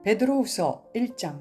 베드로후서 1장.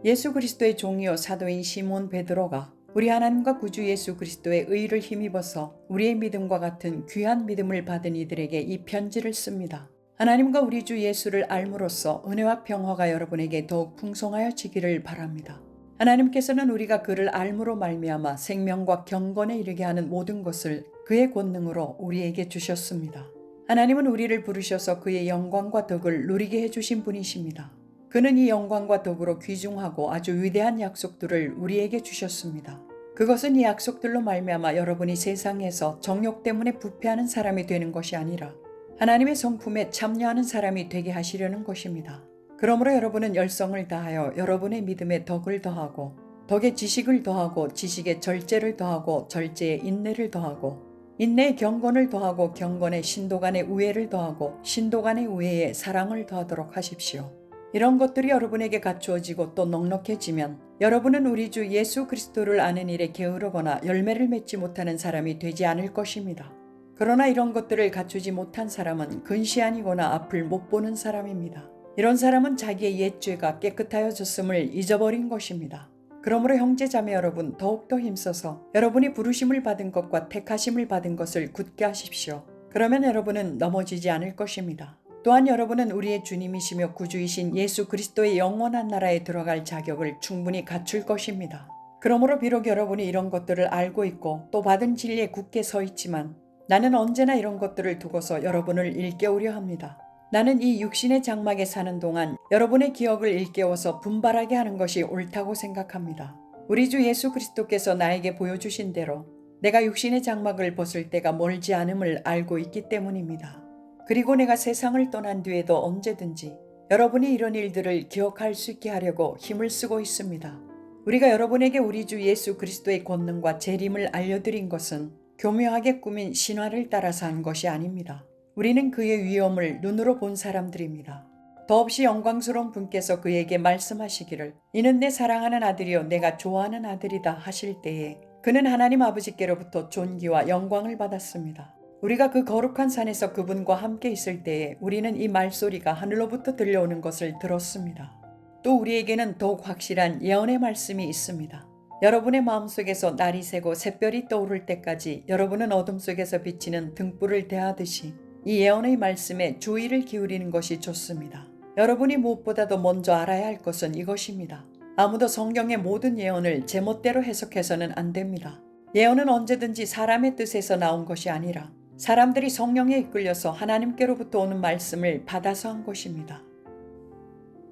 예수 그리스도의 종이요 사도인 시몬 베드로가 우리 하나님과 구주 예수 그리스도의 의를 힘입어서 우리의 믿음과 같은 귀한 믿음을 받은 이들에게 이 편지를 씁니다. 하나님과 우리 주 예수를 알므로써 은혜와 평화가 여러분에게 더욱 풍성하여지기를 바랍니다. 하나님께서는 우리가 그를 알므로 말미암아 생명과 경건에 이르게 하는 모든 것을 그의 권능으로 우리에게 주셨습니다. 하나님은 우리를 부르셔서 그의 영광과 덕을 누리게 해주신 분이십니다. 그는 이 영광과 덕으로 귀중하고 아주 위대한 약속들을 우리에게 주셨습니다. 그것은 이 약속들로 말미암아 여러분이 세상에서 정욕 때문에 부패하는 사람이 되는 것이 아니라 하나님의 성품에 참여하는 사람이 되게 하시려는 것입니다. 그러므로 여러분은 열성을 다하여 여러분의 믿음에 덕을 더하고 덕에 지식을 더하고 지식에 절제를 더하고 절제에 인내를 더하고 인내에 경건을 더하고 경건에 신도 간의 우애를 더하고 신도 간의 우애에 사랑을 더하도록 하십시오. 이런 것들이 여러분에게 갖추어지고 또 넉넉해지면 여러분은 우리 주 예수 그리스도를 아는 일에 게으르거나 열매를 맺지 못하는 사람이 되지 않을 것입니다. 그러나 이런 것들을 갖추지 못한 사람은 근시안이거나 앞을 못 보는 사람입니다. 이런 사람은 자기의 옛 죄가 깨끗하여졌음을 잊어버린 것입니다. 그러므로 형제자매 여러분, 더욱더 힘써서 여러분이 부르심을 받은 것과 택하심을 받은 것을 굳게 하십시오. 그러면 여러분은 넘어지지 않을 것입니다. 또한 여러분은 우리의 주님이시며 구주이신 예수 그리스도의 영원한 나라에 들어갈 자격을 충분히 갖출 것입니다. 그러므로 비록 여러분이 이런 것들을 알고 있고 또 받은 진리에 굳게 서 있지만 나는 언제나 이런 것들을 두고서 여러분을 일깨우려 합니다. 나는 이 육신의 장막에 사는 동안 여러분의 기억을 일깨워서 분발하게 하는 것이 옳다고 생각합니다. 우리 주 예수 그리스도께서 나에게 보여주신 대로 내가 육신의 장막을 벗을 때가 멀지 않음을 알고 있기 때문입니다. 그리고 내가 세상을 떠난 뒤에도 언제든지 여러분이 이런 일들을 기억할 수 있게 하려고 힘을 쓰고 있습니다. 우리가 여러분에게 우리 주 예수 그리스도의 권능과 재림을 알려드린 것은 교묘하게 꾸민 신화를 따라서 한 것이 아닙니다. 우리는 그의 위엄을 눈으로 본 사람들입니다. 더없이 영광스러운 분께서 그에게 말씀하시기를 이는 내 사랑하는 아들이요 내가 좋아하는 아들이다 하실 때에 그는 하나님 아버지께로부터 존귀와 영광을 받았습니다. 우리가 그 거룩한 산에서 그분과 함께 있을 때에 우리는 이 말소리가 하늘로부터 들려오는 것을 들었습니다. 또 우리에게는 더욱 확실한 예언의 말씀이 있습니다. 여러분의 마음속에서 날이 새고 샛별이 떠오를 때까지 여러분은 어둠 속에서 비치는 등불을 대하듯이 이 예언의 말씀에 주의를 기울이는 것이 좋습니다. 여러분이 무엇보다도 먼저 알아야 할 것은 이것입니다. 아무도 성경의 모든 예언을 제멋대로 해석해서는 안 됩니다. 예언은 언제든지 사람의 뜻에서 나온 것이 아니라 사람들이 성령에 이끌려서 하나님께로부터 오는 말씀을 받아서 한 것입니다.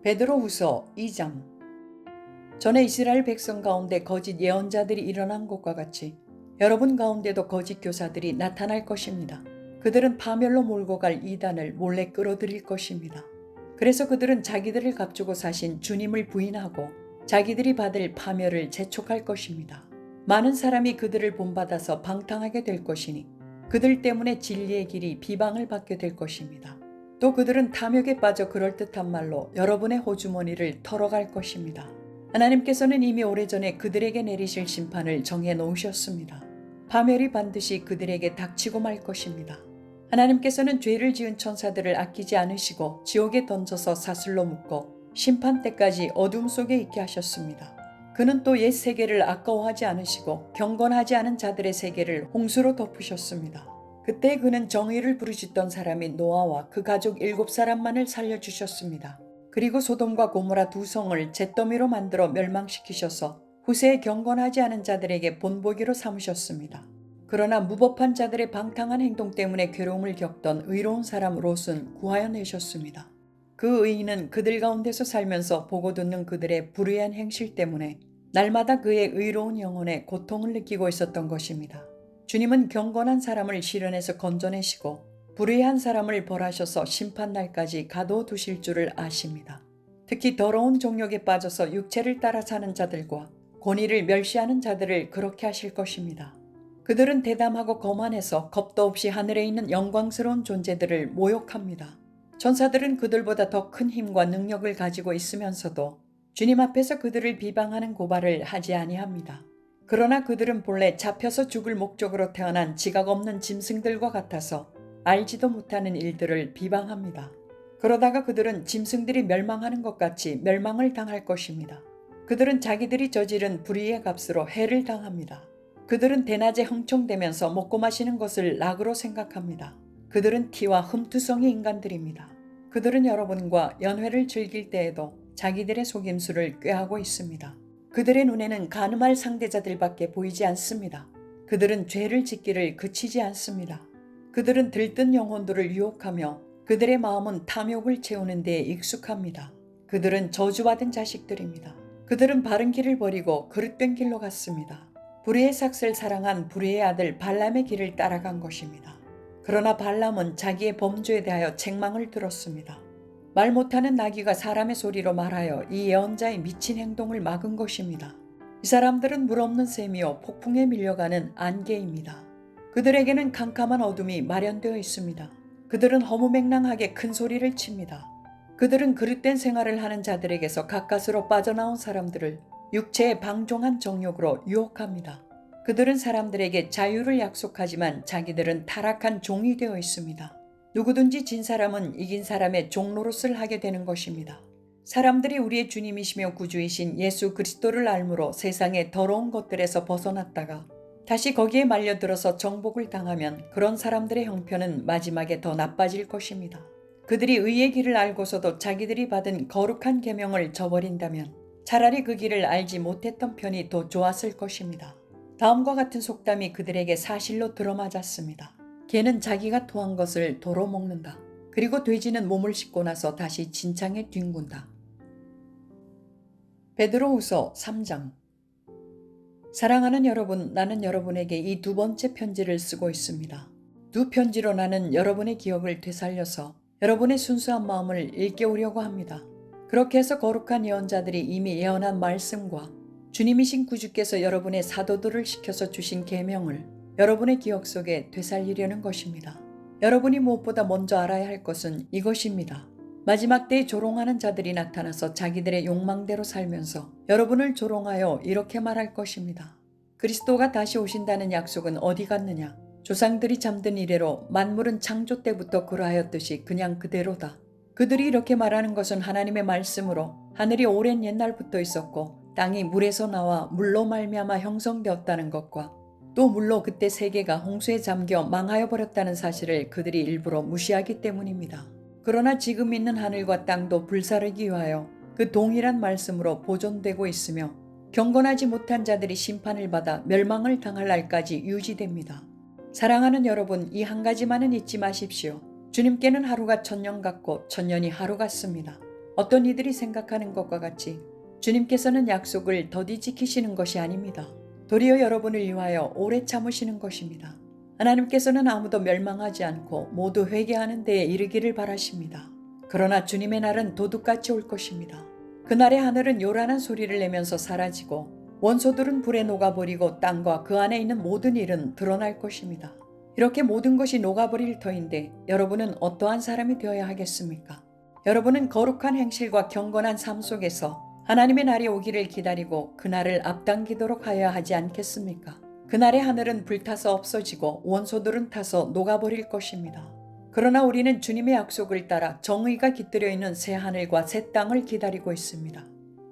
베드로후서 2장. 전에 이스라엘 백성 가운데 거짓 예언자들이 일어난 것과 같이 여러분 가운데도 거짓 교사들이 나타날 것입니다. 그들은 파멸로 몰고 갈 이단을 몰래 끌어들일 것입니다. 그래서 그들은 자기들을 감추고 사신 주님을 부인하고 자기들이 받을 파멸을 재촉할 것입니다. 많은 사람이 그들을 본받아서 방탕하게 될 것이니 그들 때문에 진리의 길이 비방을 받게 될 것입니다. 또 그들은 탐욕에 빠져 그럴듯한 말로 여러분의 호주머니를 털어갈 것입니다. 하나님께서는 이미 오래전에 그들에게 내리실 심판을 정해 놓으셨습니다. 파멸이 반드시 그들에게 닥치고 말 것입니다. 하나님께서는 죄를 지은 천사들을 아끼지 않으시고 지옥에 던져서 사슬로 묶어 심판 때까지 어둠 속에 있게 하셨습니다. 그는 또 옛 세계를 아까워하지 않으시고 경건하지 않은 자들의 세계를 홍수로 덮으셨습니다. 그때 그는 정의를 부르짖던 사람인 노아와 그 가족 7사람만을 살려주셨습니다. 그리고 소돔과 고모라 2성을 잿더미로 만들어 멸망시키셔서 후세에 경건하지 않은 자들에게 본보기로 삼으셨습니다. 그러나 무법한 자들의 방탕한 행동 때문에 괴로움을 겪던 의로운 사람 롯은 구하여 내셨습니다. 그 의인은 그들 가운데서 살면서 보고 듣는 그들의 불의한 행실 때문에 날마다 그의 의로운 영혼에 고통을 느끼고 있었던 것입니다. 주님은 경건한 사람을 시련에서 건져내시고 불의한 사람을 벌하셔서 심판날까지 가둬두실 줄을 아십니다. 특히 더러운 정욕에 빠져서 육체를 따라 사는 자들과 권위를 멸시하는 자들을 그렇게 하실 것입니다. 그들은 대담하고 거만해서 겁도 없이 하늘에 있는 영광스러운 존재들을 모욕합니다. 천사들은 그들보다 더 큰 힘과 능력을 가지고 있으면서도 주님 앞에서 그들을 비방하는 고발을 하지 아니합니다. 그러나 그들은 본래 잡혀서 죽을 목적으로 태어난 지각 없는 짐승들과 같아서 알지도 못하는 일들을 비방합니다. 그러다가 그들은 짐승들이 멸망하는 것 같이 멸망을 당할 것입니다. 그들은 자기들이 저지른 불의의 값으로 해를 당합니다. 그들은 대낮에 흥청대면서 먹고 마시는 것을 낙으로 생각합니다. 그들은 티와 흠투성이 인간들입니다. 그들은 여러분과 연회를 즐길 때에도 자기들의 속임수를 꾀하고 있습니다. 그들의 눈에는 간음할 상대자들밖에 보이지 않습니다. 그들은 죄를 짓기를 그치지 않습니다. 그들은 들뜬 영혼들을 유혹하며 그들의 마음은 탐욕을 채우는 데에 익숙합니다. 그들은 저주받은 자식들입니다. 그들은 바른 길을 버리고 그릇된 길로 갔습니다. 불의의 삭슬 사랑한 불의의 아들 발람의 길을 따라간 것입니다. 그러나 발람은 자기의 범죄에 대하여 책망을 들었습니다. 말 못하는 나귀가 사람의 소리로 말하여 이 예언자의 미친 행동을 막은 것입니다. 이 사람들은 물 없는 샘이요 폭풍에 밀려가는 안개입니다. 그들에게는 캄캄한 어둠이 마련되어 있습니다. 그들은 허무맹랑하게 큰 소리를 칩니다. 그들은 그릇된 생활을 하는 자들에게서 가까스로 빠져나온 사람들을 육체의 방종한 정욕으로 유혹합니다. 그들은 사람들에게 자유를 약속하지만 자기들은 타락한 종이 되어 있습니다. 누구든지 진 사람은 이긴 사람의 종노릇을 하게 되는 것입니다. 사람들이 우리의 주님이시며 구주이신 예수 그리스도를 알므로 세상의 더러운 것들에서 벗어났다가 다시 거기에 말려들어서 정복을 당하면 그런 사람들의 형편은 마지막에 더 나빠질 것입니다. 그들이 의의 길을 알고서도 자기들이 받은 거룩한 계명을 저버린다면 차라리 그 길을 알지 못했던 편이 더 좋았을 것입니다. 다음과 같은 속담이 그들에게 사실로 들어맞았습니다. 개는 자기가 토한 것을 도로 먹는다. 그리고 돼지는 몸을 씻고 나서 다시 진창에 뒹군다. 베드로후서 3장. 사랑하는 여러분, 나는 여러분에게 이 두 번째 편지를 쓰고 있습니다. 두 편지로 나는 여러분의 기억을 되살려서 여러분의 순수한 마음을 일깨우려고 합니다. 그렇게 해서 거룩한 예언자들이 이미 예언한 말씀과 주님이신 구주께서 여러분의 사도들을 시켜서 주신 계명을 여러분의 기억 속에 되살리려는 것입니다. 여러분이 무엇보다 먼저 알아야 할 것은 이것입니다. 마지막 때에 조롱하는 자들이 나타나서 자기들의 욕망대로 살면서 여러분을 조롱하여 이렇게 말할 것입니다. 그리스도가 다시 오신다는 약속은 어디 갔느냐? 조상들이 잠든 이래로 만물은 창조 때부터 그러하였듯이 그냥 그대로다. 그들이 이렇게 말하는 것은 하나님의 말씀으로 하늘이 오랜 옛날부터 있었고 땅이 물에서 나와 물로 말미암아 형성되었다는 것과 또 물로 그때 세계가 홍수에 잠겨 망하여 버렸다는 사실을 그들이 일부러 무시하기 때문입니다. 그러나 지금 있는 하늘과 땅도 불사르기 위하여 그 동일한 말씀으로 보존되고 있으며 경건하지 못한 자들이 심판을 받아 멸망을 당할 날까지 유지됩니다. 사랑하는 여러분, 이 한 가지만은 잊지 마십시오. 주님께는 하루가 천년 같고 천년이 하루 같습니다. 어떤 이들이 생각하는 것과 같이 주님께서는 약속을 더디 지키시는 것이 아닙니다. 도리어 여러분을 위하여 오래 참으시는 것입니다. 하나님께서는 아무도 멸망하지 않고 모두 회개하는 데에 이르기를 바라십니다. 그러나 주님의 날은 도둑같이 올 것입니다. 그날의 하늘은 요란한 소리를 내면서 사라지고 원소들은 불에 녹아버리고 땅과 그 안에 있는 모든 일은 드러날 것입니다. 이렇게 모든 것이 녹아버릴 터인데 여러분은 어떠한 사람이 되어야 하겠습니까? 여러분은 거룩한 행실과 경건한 삶 속에서 하나님의 날이 오기를 기다리고 그날을 앞당기도록 하여야 하지 않겠습니까? 그날의 하늘은 불타서 없어지고 원소들은 타서 녹아버릴 것입니다. 그러나 우리는 주님의 약속을 따라 정의가 깃들여 있는 새 하늘과 새 땅을 기다리고 있습니다.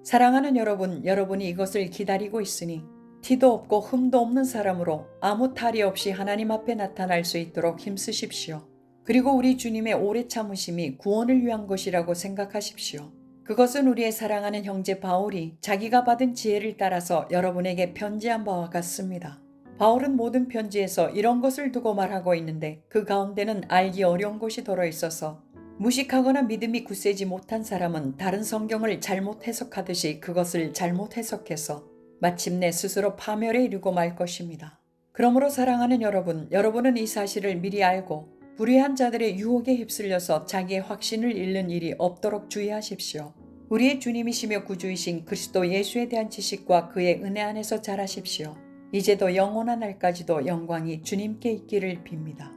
사랑하는 여러분, 여러분이 이것을 기다리고 있으니 티도 없고 흠도 없는 사람으로 아무 탈이 없이 하나님 앞에 나타날 수 있도록 힘쓰십시오. 그리고 우리 주님의 오래 참으심이 구원을 위한 것이라고 생각하십시오. 그것은 우리의 사랑하는 형제 바울이 자기가 받은 지혜를 따라서 여러분에게 편지한 바와 같습니다. 바울은 모든 편지에서 이런 것을 두고 말하고 있는데 그 가운데는 알기 어려운 것이 들어 있어서 무식하거나 믿음이 굳세지 못한 사람은 다른 성경을 잘못 해석하듯이 그것을 잘못 해석해서 마침내 스스로 파멸에 이르고 말 것입니다. 그러므로 사랑하는 여러분, 여러분은 이 사실을 미리 알고 불의한 자들의 유혹에 휩쓸려서 자기의 확신을 잃는 일이 없도록 주의하십시오. 우리의 주님이시며 구주이신 그리스도 예수에 대한 지식과 그의 은혜 안에서 자라십시오. 이제도 영원한 날까지도 영광이 주님께 있기를 빕니다.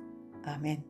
아멘.